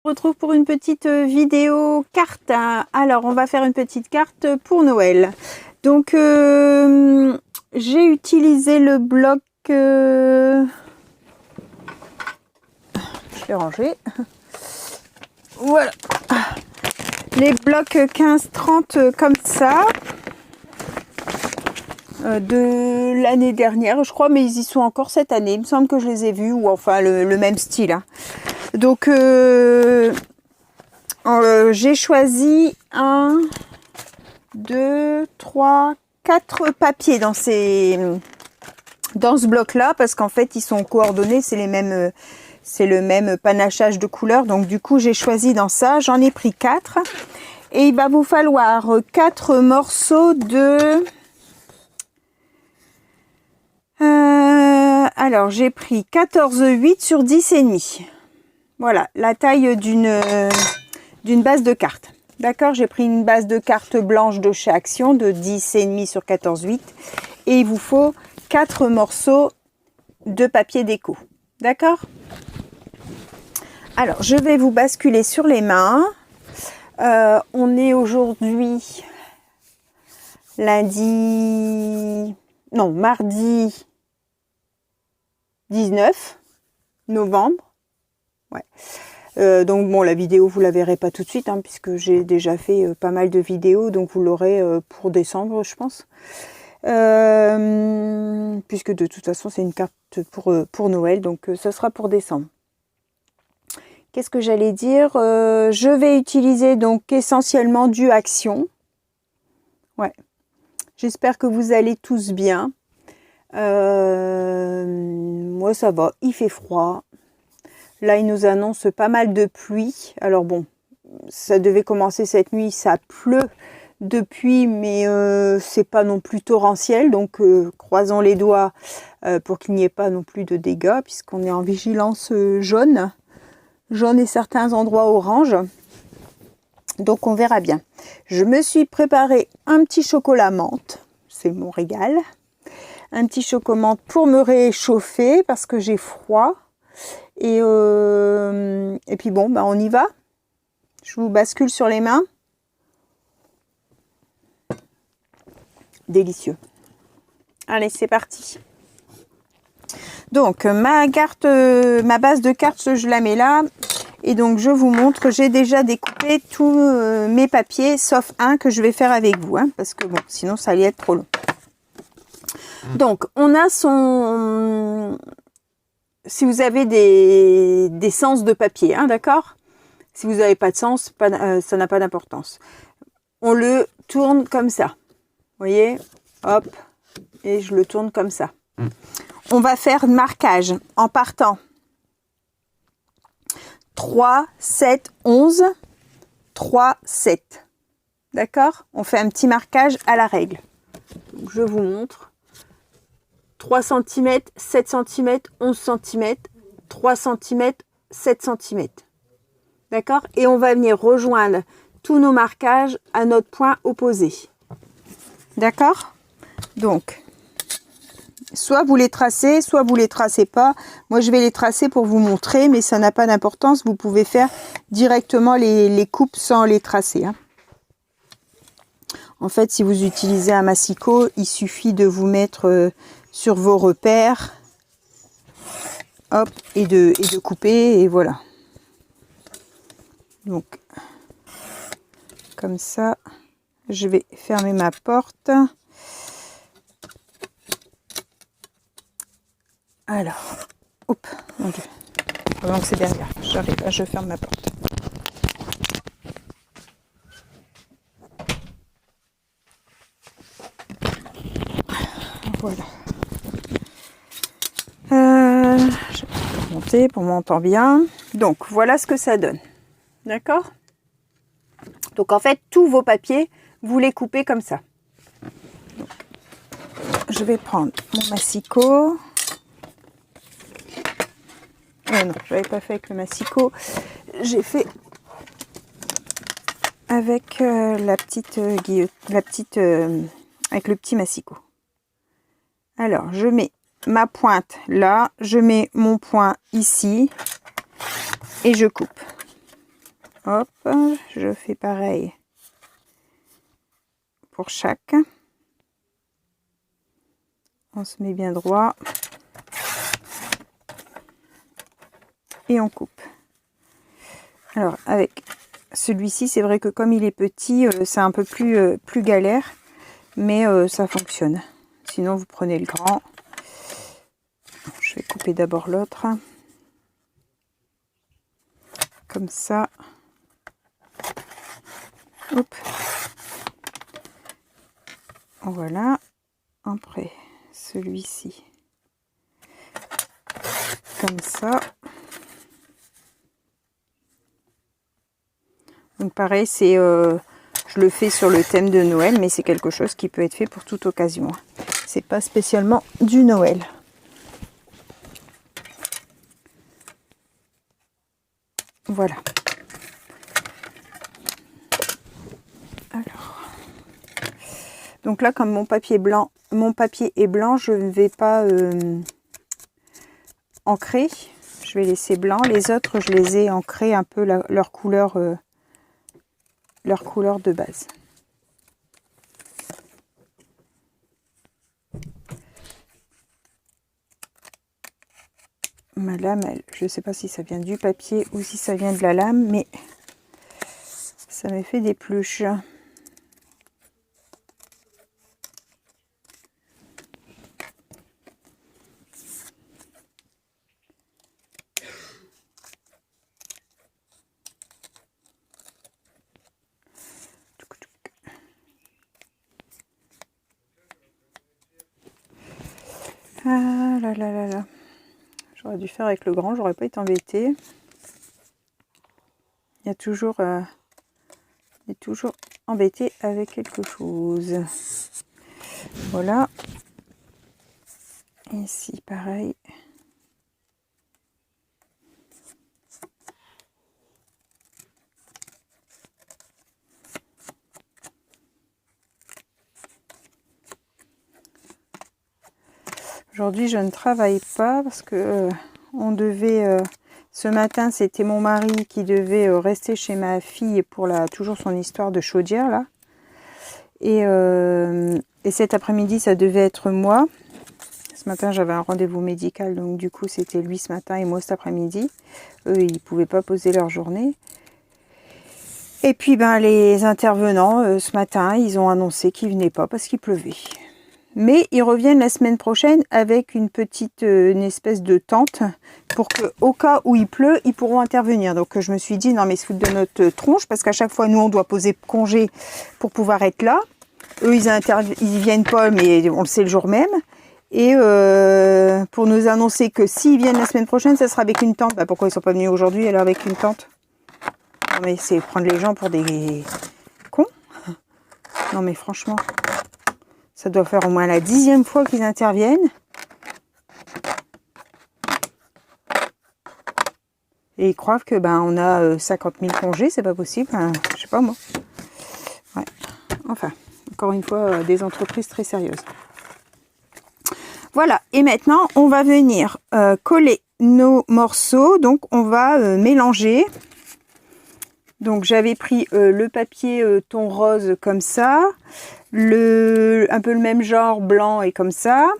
On se retrouve pour une petite vidéo carte. Alors, on va faire une petite carte pour Noël. Donc, j'ai utilisé le bloc... je vais ranger. Voilà. Les blocs 15-30 comme ça. De l'année dernière, je crois, mais ils y sont encore cette année. Il me semble que je les ai vus, ou enfin le même style. Hein. Donc, j'ai choisi 1, 2, 3, 4 papiers dans ce bloc-là, parce qu'en fait, ils sont coordonnés, c'est le même panachage de couleurs. Donc, du coup, j'ai choisi dans ça. J'en ai pris 4. Et il va vous falloir 4 morceaux de... alors, j'ai pris 14,8 sur 10,5. Voilà, la taille d'une base de carte. D'accord, j'ai pris une base de carte blanche de chez Action de 10,5 sur 14,8. Et il vous faut 4 morceaux de papier déco. D'accord? Alors, je vais vous basculer sur les mains. On est aujourd'hui mardi 19 novembre. Ouais. Donc bon, la vidéo vous la verrez pas tout de suite, hein, puisque j'ai déjà fait pas mal de vidéos, donc vous l'aurez pour décembre, je pense. Puisque de toute façon c'est une carte pour Noël, donc ça sera pour décembre. Qu'est-ce que j'allais dire? Je vais utiliser donc essentiellement du Action. Ouais. J'espère que vous allez tous bien. Moi ça va, il fait froid. Là, il nous annonce pas mal de pluie. Alors bon, ça devait commencer cette nuit, ça pleut depuis, mais c'est pas non plus torrentiel. Donc, croisons les doigts pour qu'il n'y ait pas non plus de dégâts, puisqu'on est en vigilance jaune. Jaune et certains endroits orange. Donc, on verra bien. Je me suis préparé un petit chocolat menthe. C'est mon régal. Un petit chocolat menthe pour me réchauffer, parce que j'ai froid. Et puis bon, bah on y va. Je vous bascule sur les mains. Délicieux. Allez, c'est parti. Donc, ma base de cartes, je la mets là. Et donc, je vous montre, j'ai déjà découpé tous mes papiers, sauf un que je vais faire avec vous. Hein, parce que bon, sinon, ça allait être trop long. Donc, on a son... Si vous avez des sens de papier, hein, d'accord? Si vous n'avez pas de sens, ça n'a pas d'importance. On le tourne comme ça. Vous voyez? Hop. Et je le tourne comme ça. On va faire marquage en partant 3, 7, 11, 3, 7. D'accord? On fait un petit marquage à la règle. Donc, je vous montre. 3 cm, 7 cm, 11 cm, 3 cm, 7 cm. D'accord? Et on va venir rejoindre tous nos marquages à notre point opposé. D'accord? Donc, soit vous les tracez, soit vous les tracez pas. Moi, je vais les tracer pour vous montrer, mais ça n'a pas d'importance. Vous pouvez faire directement les coupes sans les tracer. Hein. En fait, si vous utilisez un massicot, il suffit de vous mettre... sur vos repères, hop, et de couper, et voilà. Donc, comme ça, je vais fermer ma porte. Alors, hop, mon Dieu, pendant que c'est derrière, j'arrive, je ferme ma porte. Voilà. Je vais monter pour m'entendre bien. Donc, voilà ce que ça donne. D'accord? Donc, en fait, tous vos papiers, vous les coupez comme ça. Donc, je vais prendre mon massicot. Non, je n'avais pas fait avec le massicot. J'ai fait avec la petite avec le petit massicot. Alors, je mets ma pointe là, je mets mon point ici et je coupe. Hop, je fais pareil pour chaque. On se met bien droit. Et on coupe. Alors avec celui-ci, c'est vrai que comme il est petit, c'est un peu plus galère, mais ça fonctionne. Sinon, vous prenez le grand. Je vais couper d'abord l'autre. Comme ça. Hop. Voilà. Après, celui-ci. Comme ça. Donc pareil, c'est je le fais sur le thème de Noël, mais c'est quelque chose qui peut être fait pour toute occasion. C'est pas spécialement du Noël. Voilà. Alors. Donc là, comme mon papier est blanc, je ne vais pas ancrer. Je vais laisser blanc. Les autres, je les ai ancrés un peu leur couleur de base. Ma lame, je ne sais pas si ça vient du papier ou si ça vient de la lame, mais ça me fait des pluches. Ah là là là là. J'aurais dû faire avec le grand, j'aurais pas été embêtée. Il y a toujours embêté avec quelque chose. Voilà. Ici, pareil. Aujourd'hui, je ne travaille pas parce que on devait... ce matin, c'était mon mari qui devait rester chez ma fille pour toujours son histoire de chaudière, là. Et cet après-midi, ça devait être moi. Ce matin, j'avais un rendez-vous médical, donc du coup, c'était lui ce matin et moi cet après-midi. Eux, ils ne pouvaient pas poser leur journée. Et puis, ben, les intervenants, ce matin, ils ont annoncé qu'ils ne venaient pas parce qu'il pleuvait. Mais ils reviennent la semaine prochaine avec une espèce de tente pour que, au cas où il pleut, ils pourront intervenir. Donc je me suis dit, non mais se foutent de notre tronche, parce qu'à chaque fois, nous, on doit poser congé pour pouvoir être là. Eux, ils viennent pas, mais on le sait le jour même. Et pour nous annoncer que s'ils viennent la semaine prochaine, ça sera avec une tente. Bah, pourquoi ils sont pas venus aujourd'hui alors avec une tente? Non mais c'est prendre les gens pour des cons. Non mais franchement... Ça doit faire au moins la 10e fois qu'ils interviennent. Et ils croient que ben on a 50 000 congés, c'est pas possible. Enfin, je sais pas moi. Ouais. Enfin, encore une fois, des entreprises très sérieuses. Voilà. Et maintenant, on va venir coller nos morceaux. Donc, on va mélanger. Donc, j'avais pris le papier ton rose comme ça. Un peu le même genre blanc et comme ça,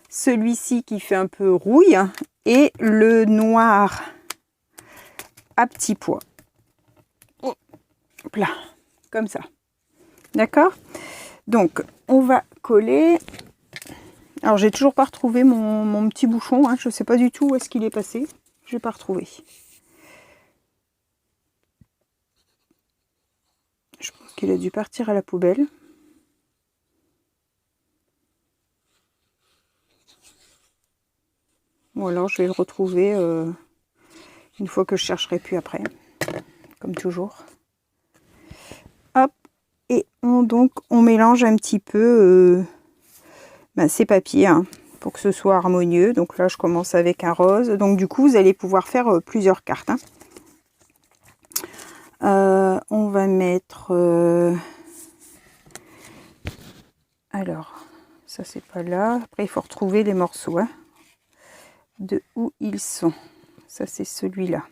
celui-ci qui fait un peu rouille et le noir à petits pois, là, comme ça, d'accord. Donc on va coller. Alors j'ai toujours pas retrouvé mon petit bouchon, hein. Je sais pas du tout où est-ce qu'il est passé, j'ai pas retrouvé. Je pense qu'il a dû partir à la poubelle. Ou alors je vais le retrouver une fois que je chercherai plus après. Comme toujours. Hop. Et on mélange un petit peu ces papiers hein, pour que ce soit harmonieux. Donc là je commence avec un rose. Donc du coup vous allez pouvoir faire plusieurs cartes. Hein. On va mettre... alors, ça c'est pas là. Après il faut retrouver les morceaux. Hein, de où ils sont. Ça c'est celui-là.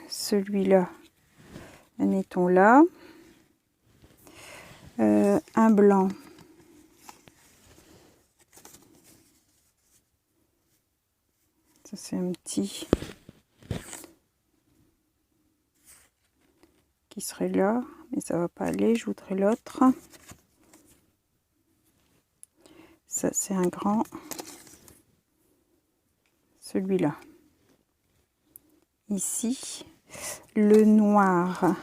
Celui-là, admettons là. Un blanc. Ça c'est un petit qui serait là, mais ça va pas aller. Je voudrais l'autre. Ça c'est un grand. Celui-là. Ici, le noir.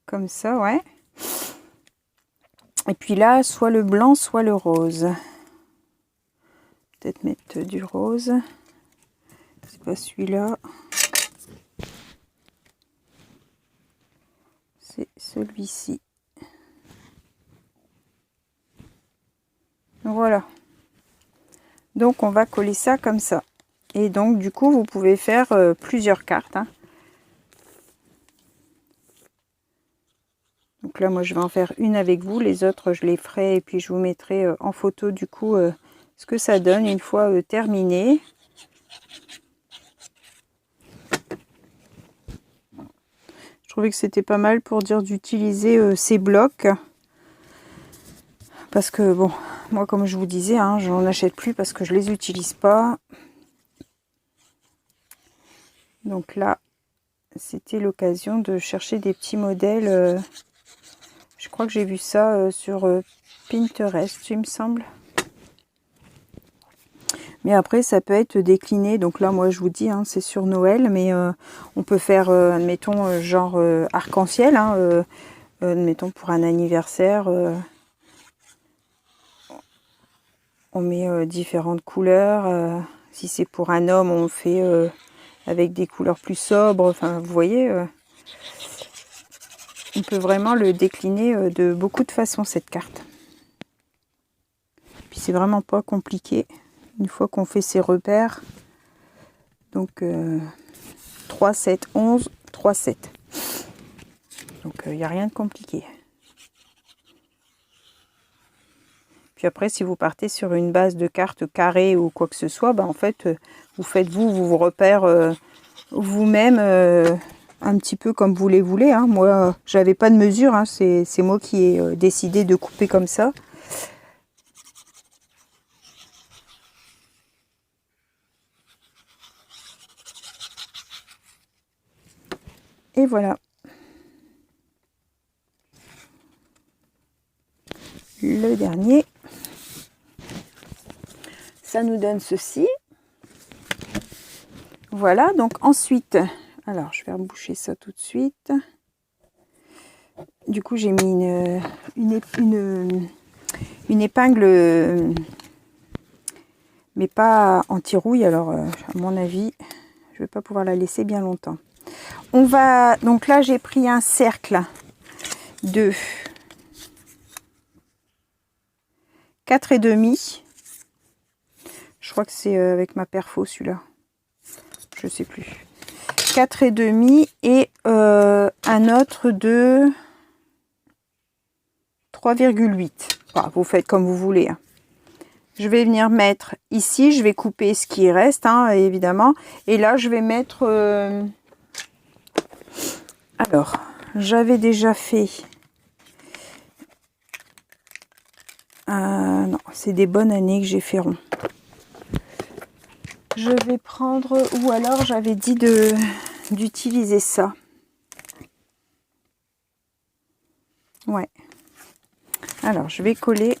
Comme ça, ouais. Et puis là, soit le blanc, soit le rose. Peut-être mettre du rose. C'est pas celui-là. C'est celui-ci. Voilà. Donc, on va coller ça comme ça. Et donc, du coup, vous pouvez faire plusieurs cartes. Hein. Donc là, moi, je vais en faire une avec vous. Les autres, je les ferai et puis je vous mettrai en photo, du coup, ce que ça donne une fois terminé. Je trouvais que c'était pas mal pour dire d'utiliser ces blocs. Parce que, bon, moi, comme je vous disais, hein, je n'en achète plus parce que je les utilise pas. Donc là, c'était l'occasion de chercher des petits modèles. Je crois que j'ai vu ça sur Pinterest, il me semble. Mais après, ça peut être décliné. Donc là, moi, je vous dis, hein, c'est sur Noël. Mais on peut faire, admettons, genre arc-en-ciel. Hein, admettons, pour un anniversaire. On met différentes couleurs. Si c'est pour un homme, on fait avec des couleurs plus sobres. Enfin, vous voyez, on peut vraiment le décliner de beaucoup de façons, cette carte. Puis c'est vraiment pas compliqué. Une fois qu'on fait ses repères. Donc 3, 7, 11, 3, 7. Donc il n'y a rien de compliqué. Puis après, si vous partez sur une base de cartes carrées ou quoi que ce soit, en fait, vous faites vous repères vous-même un petit peu comme vous les voulez. Hein. Moi, j'avais pas de mesure. Hein. C'est moi qui ai décidé de couper comme ça. Et voilà. Le dernier. Ça nous donne ceci. Voilà, donc ensuite, alors je vais reboucher ça tout de suite. Du coup, j'ai mis une épingle, mais pas anti-rouille. Alors, à mon avis, je vais pas pouvoir la laisser bien longtemps. On va, donc là, j'ai pris un cercle de 4,5. Je crois que c'est avec ma perfo celui-là. Je sais plus. 4,5 et un autre de 3,8. Enfin, vous faites comme vous voulez. Hein. Je vais venir mettre ici, je vais couper ce qui reste, hein, évidemment. Et là, je vais mettre... Alors, j'avais déjà fait... non, c'est des bonnes années que j'ai fait rond. Je vais prendre... Ou alors, j'avais dit d'utiliser ça. Ouais. Alors, je vais coller...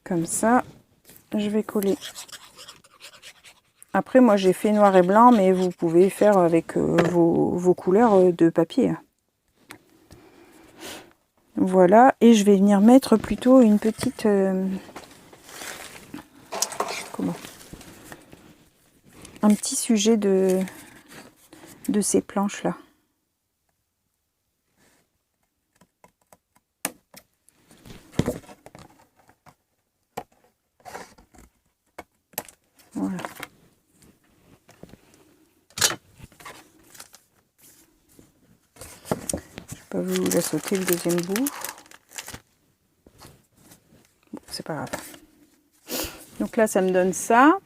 Comme ça, je vais coller. Après, moi, j'ai fait noir et blanc, mais vous pouvez faire avec vos couleurs de papier. Voilà, et je vais venir mettre plutôt une petite... comment ? Un petit sujet de ces planches-là. pas voulu la sauter le deuxième bout. Bon, c'est pas grave. Donc là, ça me donne ça.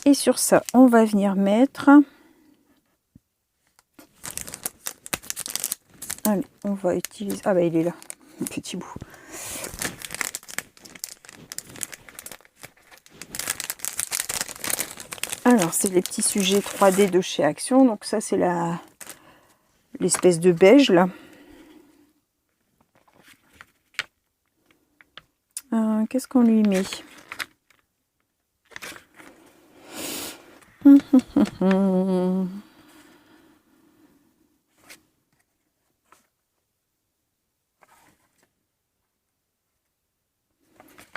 Et sur ça, on va venir mettre... Allez, on va utiliser... Ah bah il est là, le petit bout. Alors, c'est les petits sujets 3D de chez Action. Donc ça, c'est l'espèce de beige, là. Qu'est-ce qu'on lui met?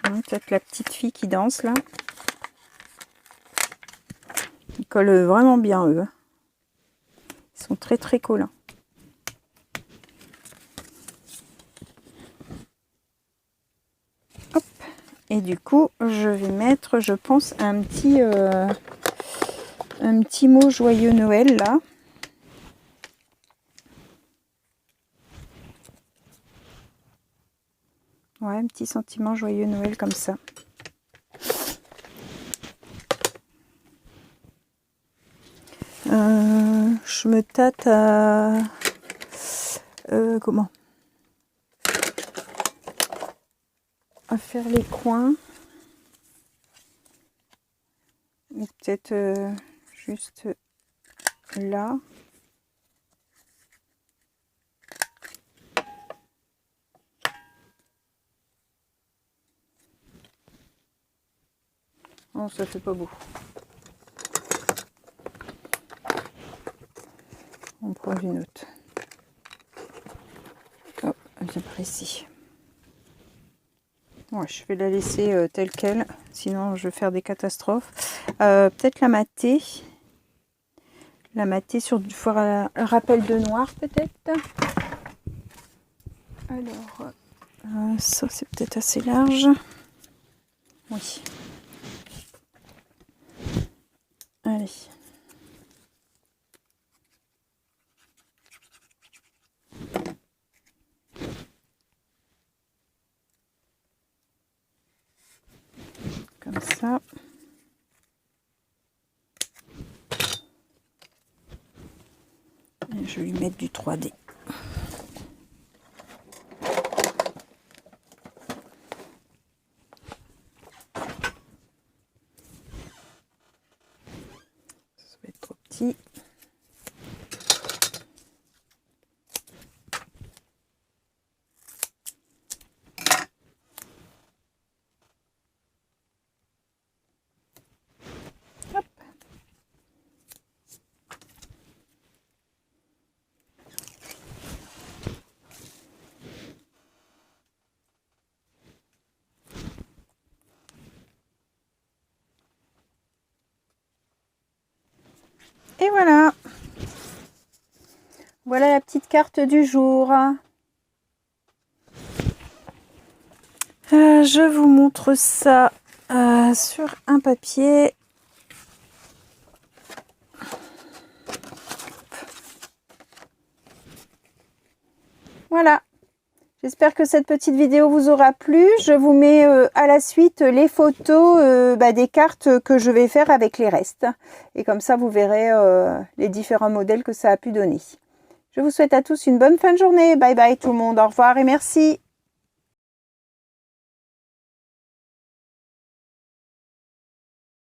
Peut-être la petite fille qui danse, là. Ils collent vraiment bien, eux. Ils sont très, très collants. Hop. Et du coup, je vais mettre, je pense, un petit mot joyeux Noël, là. Ouais, un petit sentiment joyeux Noël comme ça. Je me tâte à... comment? À faire les coins. Peut-être juste là. Non, ça fait pas beau. On prend une autre. Hop, bien par ici. Ouais, je vais la laisser telle qu'elle, sinon je vais faire des catastrophes. Peut-être la mater. La mater sur du foire à rappel de noir, peut-être. Alors, ça c'est peut-être assez large. Oui. Allez. Comme ça. Et je vais lui mettre du 3D. Ça va être trop petit. Hop. Et voilà. Voilà la petite carte du jour. Je vous montre ça sur un papier. Voilà. J'espère que cette petite vidéo vous aura plu. Je vous mets à la suite les photos des cartes que je vais faire avec les restes. Et comme ça, vous verrez les différents modèles que ça a pu donner. Je vous souhaite à tous une bonne fin de journée. Bye bye tout le monde. Au revoir et merci.